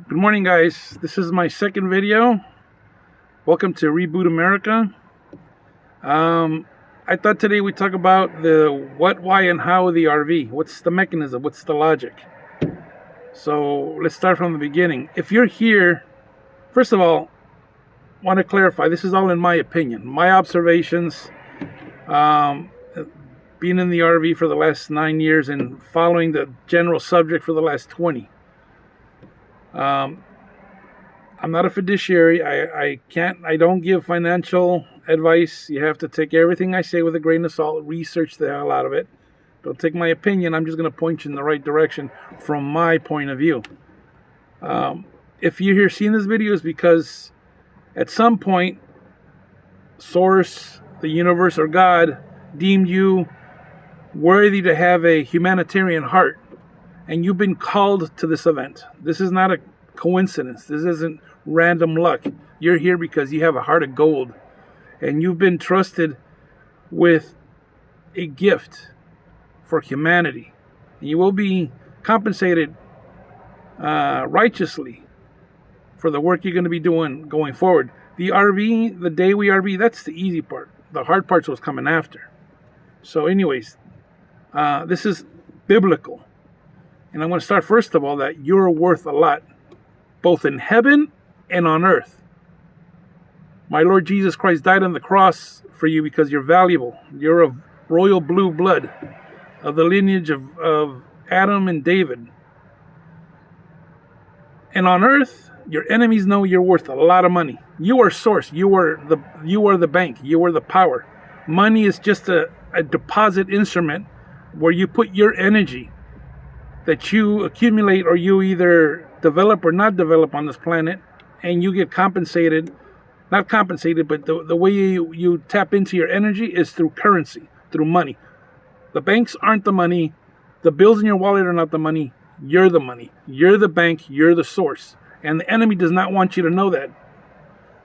Good morning, guys. This is my second video. Welcome to Reboot America. I thought today we'd talk about the what, why, and how of the RV. What's the mechanism? What's the logic? So let's start from the beginning. If you're here, first of all, I want to clarify, this is all in my opinion, my observations, being in the RV for the last 9 years and following the general subject for the last 20. I'm not a fiduciary. I don't give financial advice. You have to take everything I say with a grain of salt, research the hell out of it. Don't take my opinion. I'm just going to point you in the right direction from my point of view. If you're here seeing this video, it's because at some point, Source, the universe, or God deemed you worthy to have a humanitarian heart, and you've been called to this event. This is not a coincidence. This isn't random luck. You're here because you have a heart of gold, and you've been trusted with a gift for humanity. You will be compensated righteously for the work you're going to be doing going forward. The RV, the day we RV, that's the easy part. The hard part's what's coming after. So anyways, this is biblical. And I'm going to start first of all that you're worth a lot, both in heaven and on earth. My Lord Jesus Christ died on the cross for you because you're valuable. You're of royal blue blood, of the lineage of Adam and David. And on earth, your enemies know you're worth a lot of money. You are source. You are the bank. You are the power. Money is just a deposit instrument where you put your energy that you accumulate, or you either develop or not develop on this planet, and you get compensated. Not compensated, but the way you tap into your energy is through currency, through money. The banks aren't the money. The bills in your wallet are not the money. You're the money. You're the bank. You're the source. And the enemy does not want you to know that,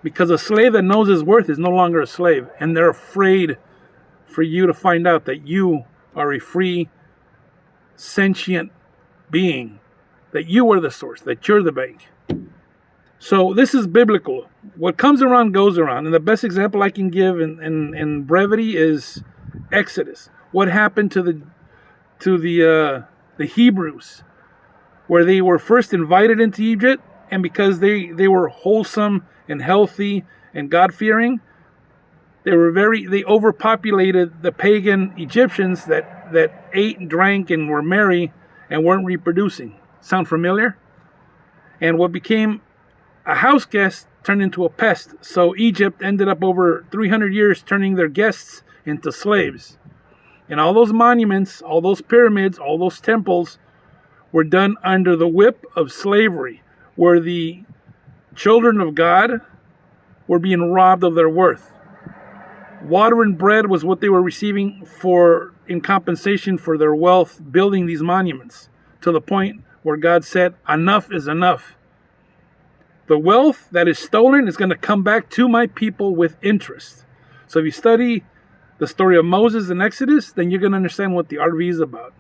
because a slave that knows his worth is no longer a slave, and they're afraid for you to find out that you are a free, sentient being, that you are the source, that you're the bank. So this is biblical. What comes around goes around, and the best example I can give in brevity is Exodus. What happened to the Hebrews, where they were first invited into Egypt, and because they were wholesome and healthy and God-fearing, they overpopulated the pagan Egyptians that ate and drank and were merry and weren't reproducing. Sound familiar? And what became a house guest turned into a pest. So Egypt ended up over 300 years turning their guests into slaves. And all those monuments, all those pyramids, all those temples were done under the whip of slavery, where the children of God were being robbed of their worth. Water and bread was what they were receiving in compensation for their wealth building these monuments, to the point where God said, enough is enough. The wealth that is stolen is going to come back to my people with interest. So if you study the story of Moses and Exodus, then you're going to understand what the RV is about.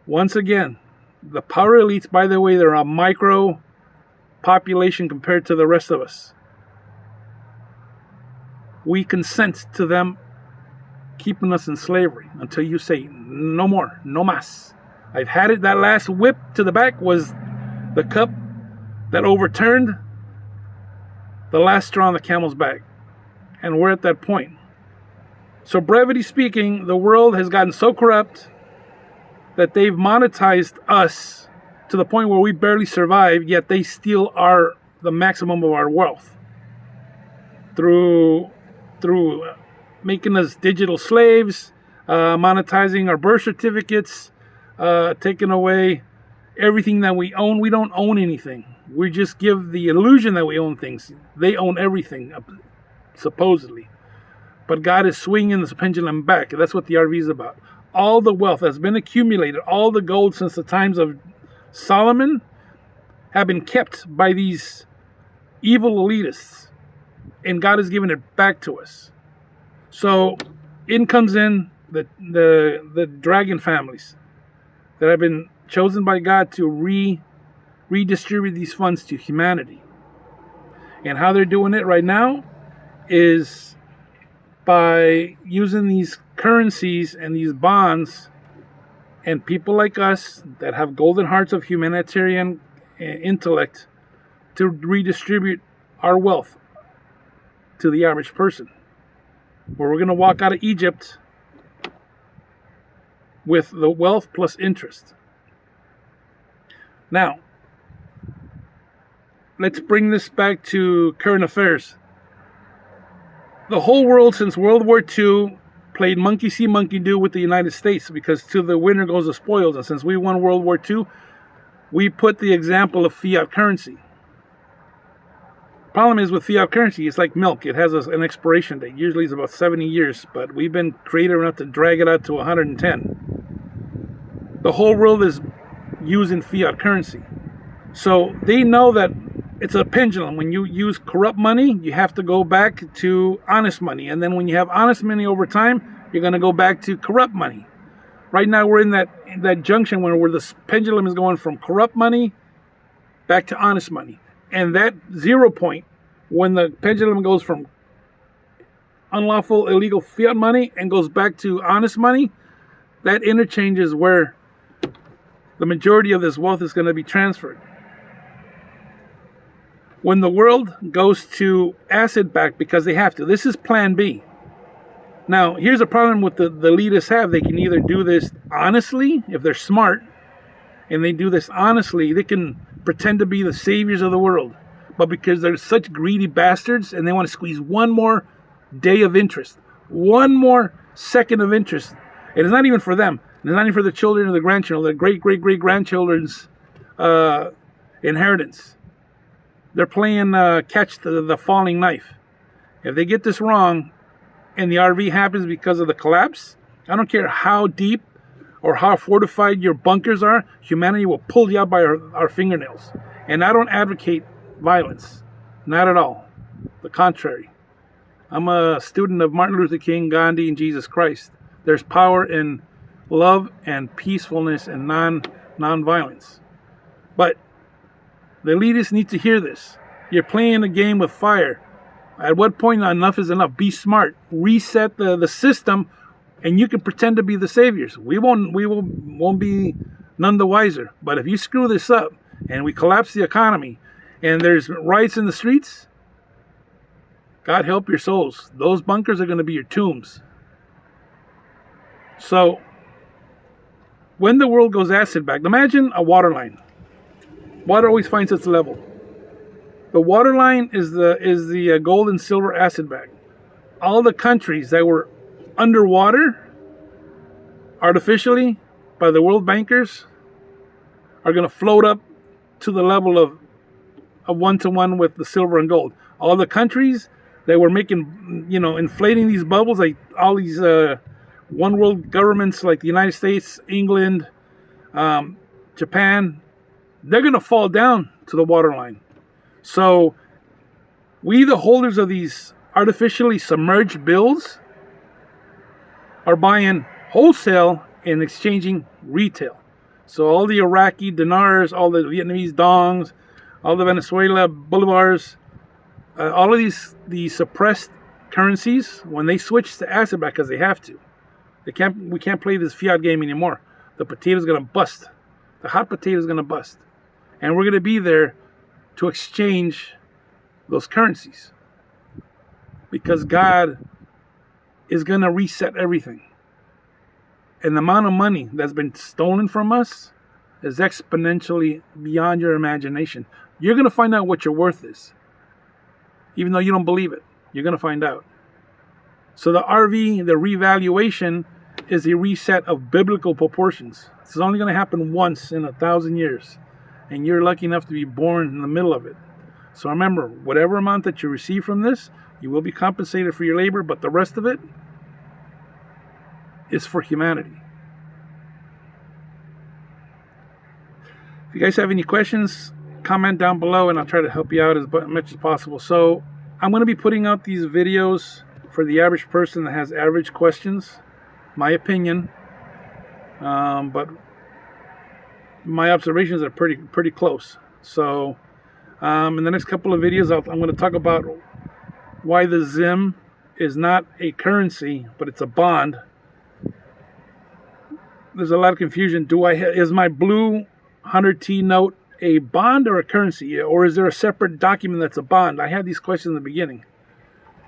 Once again, the power elites, by the way, they're a micro population compared to the rest of us. We consent to them keeping us in slavery until you say, no more, no mas. I've had it. That last whip to the back was the cup that overturned the last straw on the camel's back. And we're at that point. So brevity speaking, the world has gotten so corrupt that they've monetized us to the point where we barely survive, yet they still are the maximum of our wealth. Through making us digital slaves, monetizing our birth certificates, taking away everything that we own. We don't own anything. We just give the illusion that we own things. They own everything, supposedly. But God is swinging this pendulum back. That's what the RV is about. All the wealth that's been accumulated, all the gold since the times of Solomon, have been kept by these evil elitists. And God has given it back to us. So in comes in the dragon families that have been chosen by God to redistribute these funds to humanity. And how they're doing it right now is by using these currencies and these bonds and people like us that have golden hearts of humanitarian intellect to redistribute our wealth to the average person. Where we're going to walk out of Egypt with the wealth plus interest. Now, let's bring this back to current affairs. The whole world since World War II played monkey see, monkey do with the United States, because to the winner goes the spoils. And since we won World War II, we put the example of fiat currency. Problem is with fiat currency, it's like milk. It has an expiration date. Usually it's about 70 years, but we've been creative enough to drag it out to 110. The whole world is using fiat currency. So they know that it's a pendulum. When you use corrupt money, you have to go back to honest money. And then when you have honest money over time, you're going to go back to corrupt money. Right now we're in that junction where the pendulum is going from corrupt money back to honest money. And that 0 point, when the pendulum goes from unlawful, illegal fiat money and goes back to honest money, that interchange is where the majority of this wealth is going to be transferred. When the world goes to asset-backed, because they have to, this is plan B. Now, here's a problem with the elitists have. They can either do this honestly, if they're smart, and they do this honestly, they can pretend to be the saviors of the world. But because they're such greedy bastards and they want to squeeze one more day of interest, one more second of interest, and it's not even for them. It's not even for the children or the grandchildren, the great-great-great-grandchildren's inheritance. They're playing catch the falling knife. If they get this wrong and the RV happens because of the collapse, I don't care how deep or how fortified your bunkers are, humanity will pull you out by our fingernails. And I don't advocate violence. Not at all. The contrary. I'm a student of Martin Luther King, Gandhi, and Jesus Christ. There's power in love and peacefulness and non-violence. But the elitists need to hear this. You're playing a game with fire. At what point enough is enough? Be smart. Reset the system, and you can pretend to be the saviors. We won't be none the wiser. But if you screw this up and we collapse the economy and there's riots in the streets, God help your souls. Those bunkers are going to be your tombs. So when the world goes acid back, imagine a water line. Water always finds its level. The water line is the gold and silver acid bag. All the countries that were underwater artificially by the world bankers are going to float up to the level of 1-to-1 with the silver and gold. All the countries that were making, inflating these bubbles, like all these one world governments like the United States, England, Japan, they're going to fall down to the water line. So we, the holders of these artificially submerged bills, are buying wholesale and exchanging retail. So all the Iraqi dinars, all the Vietnamese dongs, all the Venezuela bolivars, all of these suppressed currencies, when they switch to asset back, because they have to, we can't play this fiat game anymore. The potato's going to bust. The hot potato's going to bust. And we're going to be there to exchange those currencies, because God is going to reset everything. And the amount of money that's been stolen from us is exponentially beyond your imagination. You're going to find out what your worth is. Even though you don't believe it, you're going to find out. So the RV, the revaluation, is a reset of biblical proportions. This is only going to happen once in 1,000 years. And you're lucky enough to be born in the middle of it. So remember, whatever amount that you receive from this, you will be compensated for your labor, but the rest of it is for humanity. If you guys have any questions, comment down below and I'll try to help you out as much as possible. So I'm going to be putting out these videos for the average person that has average questions, my opinion, but my observations are pretty close. So in the next couple of videos, I'm going to talk about why the ZIM is not a currency, but it's a bond. There's a lot of confusion. Is my blue 100T note a bond or a currency, or is there a separate document that's a bond? I had these questions in the beginning,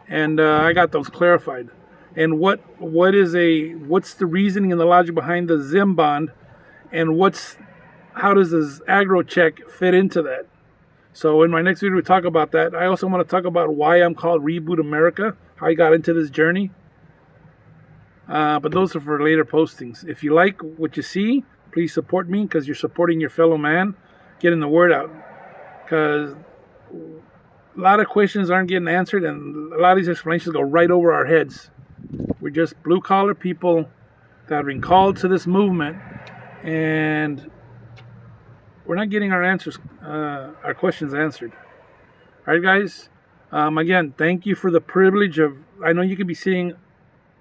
and I got those clarified. And what's the reasoning and the logic behind the ZIM bond, and how does this agro check fit into that? So in my next video, we talk about that. I also want to talk about why I'm called Reboot America, how I got into this journey. But those are for later postings. If you like what you see, please support me, because you're supporting your fellow man, getting the word out. Because a lot of questions aren't getting answered, and a lot of these explanations go right over our heads. We're just blue-collar people that have been called to this movement, and we're not getting our questions answered. All right, guys. Again, thank you for the privilege of. I know you could be seeing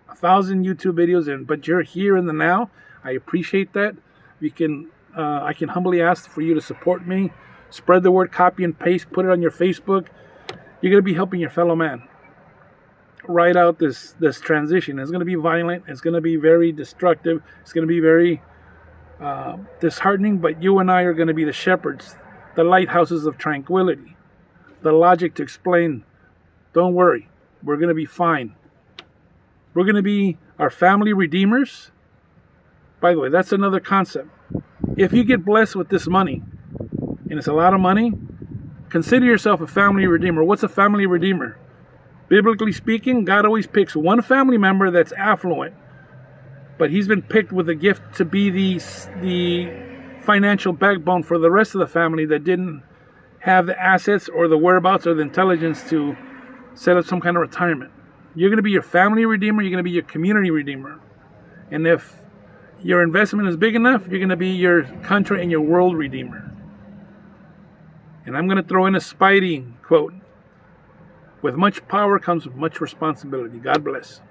1,000 YouTube videos, but you're here in the now. I appreciate that. I can humbly ask for you to support me. Spread the word, copy and paste, put it on your Facebook. You're going to be helping your fellow man ride out this transition. It's going to be violent. It's going to be very destructive. It's going to be very disheartening, but you and I are going to be the shepherds, the lighthouses of tranquility, the logic to explain, don't worry, we're going to be fine. We're going to be our family redeemers. By the way, that's another concept. If you get blessed with this money, and it's a lot of money, consider yourself a family redeemer. What's a family redeemer? Biblically speaking, God always picks one family member that's affluent, but he's been picked with a gift to be the financial backbone for the rest of the family that didn't have the assets or the whereabouts or the intelligence to set up some kind of retirement. You're going to be your family redeemer. You're going to be your community redeemer. And if your investment is big enough, you're going to be your country and your world redeemer. And I'm going to throw in a Spidey quote. With much power comes much responsibility. God bless.